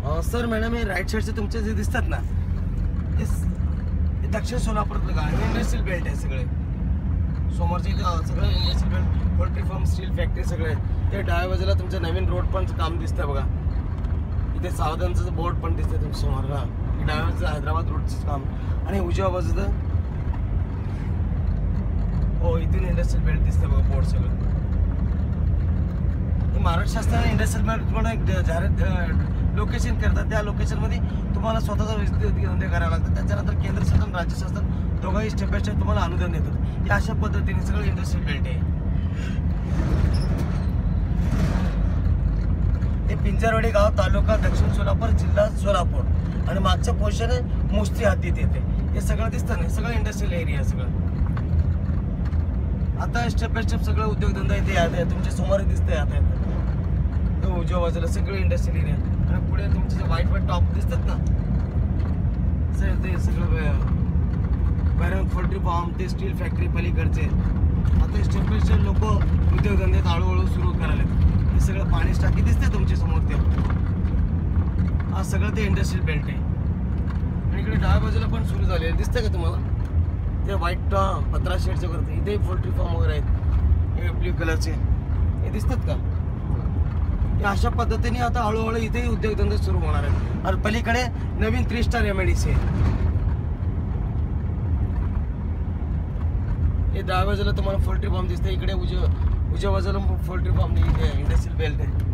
Sir madam हे right साईडचे तुमचे जे दिसतात ना हे दक्षिण सोलापूरतलं गाव इंडस्ट्रियल बेल्ट आहे सगळे. समोरचे सगळं industrial belt, poultry farm, steel factory सगळे. ते डाव्या बाजूला तुमचं नवीन रोड पण काम दिसतंय बघा. इथे सावधानचं बोर्ड पण दिसतंय तुमच्या समोरला. डाव्या बाजूचं हैदराबाद रोडचं काम आणि उजव्या बाजूचं हो इथून इंडस्ट्रियल बेल्ट दिसतंय बघा बोर्ड सगळं. महाराष्ट्र शासनाने इंडस्ट्रियल बेल्ट म्हणून जाहिरात लोकेशन करतात. त्या लोकेशनमध्ये तुम्हाला स्वतःचा धंदे करावे लागतात. त्याच्यानंतर केंद्र शासन राज्य शासन दोघंही स्टेप बाय स्टेप तुम्हाला अनुदान देतात. या अशा पद्धतीने सगळं इंडस्ट्रियल बेल्ट आहे. हे पिंजरवाडी गाव, तालुका दक्षिण सोलापूर, जिल्हा सोलापूर आणि मागचं पोर्शन आहे मोस्ती हद्दीत येते. हे सगळं दिसतं नाही, सगळं इंडस्ट्रियल एरिया सगळं. आता स्टेप बाय स्टेप सगळं उद्योगधंदा इथे आहे. तुमच्या समोर दिसतंय आता उजव्या बाजूला सगळं इंडस्ट्रियल एरिया आणि पुढे तुमचे जे व्हाईट टॉप दिसतात ना सर ते सगळं बाहेर पोल्ट्री फार्म, ते स्टील फॅक्टरी पलीकडचे. आता स्टेप बाय स्टेप लोक उद्योगधंदे हळूहळू सुरू करायला. हे सगळं पाणी टाकी दिसते तुमच्या समोर. ते हा सगळं ते इंडस्ट्रियल बेल्ट आहे. आणि इकडे डाव्या बाजूला पण सुरू झालेलं दिसतंय का तुम्हाला? ते व्हाईट पत्रा शेडचं करते. इथे पोल्ट्री फार्म वगैरे आहेत हे ब्ल्यू कलरचे, हे दिसतात का? अशा पद्धतीने आता हळूहळू इथे उद्योगधंदे सुरू होणार आहेत. आणि पलीकडे नवीन 3 स्टार MIDC आहे. हे डाव्या बाजूला तुम्हाला पोल्ट्री फार्म दिसते. इकडे उजव्या बाजूला पोल्ट्री फार्म इंडस्ट्रियल बेल्ट आहे.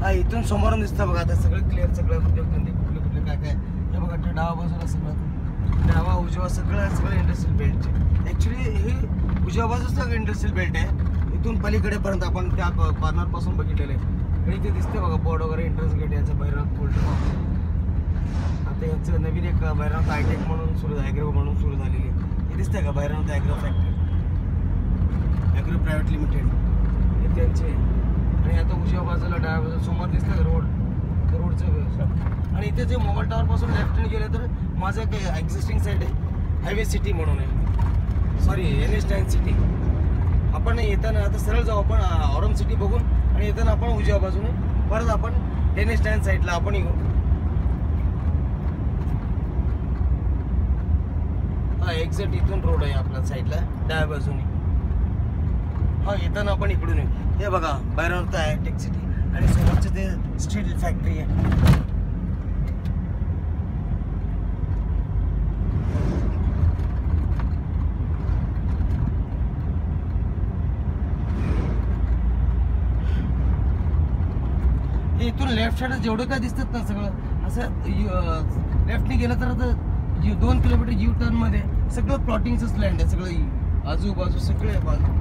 हा इथून समोरून दिसतं बघा. आता सगळं क्लिअर, सगळं उद्योगधंदे कुठले कुठले काय काय हे बघा. डावा बाजूला सगळं डावा उजवा सगळं इंडस्ट्रियल बेल्ट. ॲक्च्युली हे उजव्या बाजूचं इंडस्ट्रियल बेल्ट आहे. इथून पलीकडेपर्यंत आपण त्या कॉर्नरपासून बघितलेलं आहे. आणि इथे दिसते बघा बोर्ड वगैरे, एंट्रन्स गेट याचं भैरवनाथ पोल्ट्री फार्म. आता यांचं नवीन एक भैरवनाथ हायटेक म्हणून सुरू ॲग्रो म्हणून सुरू झालेली आहे. हे दिसतंय का Bhairavnath agro factory, agro private limited हे त्यांचे. आणि आता उजव्या बाजूला डाव्या बाजूला समोर दिसतं रोड, रोडचं. आणि इथे जे मोबाईल टावर पासून लेफ्टने गेले तर माझं एक एक्झिस्टिंग साईड आहे हायवे सिटी म्हणून आहे. Sorry NH9 city. आपण येताना आता सरळ जाऊ आपण औरंग सिटी बघून आणि येताना आपण उजव्या बाजूने परत आपण NH9 साईडला आपण येऊ. हा एक्झॅक्ट इथून रोड आहे आपल्या साईडला डाव्या बाजूने. हा येताना आपण इकडून येऊ. हे बघा भैरवनाथ हायटेक सिटी आणि समोरचे ते स्टील फॅक्टरी आहे. इथून लेफ्ट साईड जेवढं काय दिसतात ना सगळं असं लेफ्टने गेलं तर आता 2 किलोमीटर U टर्न मध्ये सगळं प्लॉटिंगचंच लँड आहे. सगळं आजूबाजू सगळे बाजू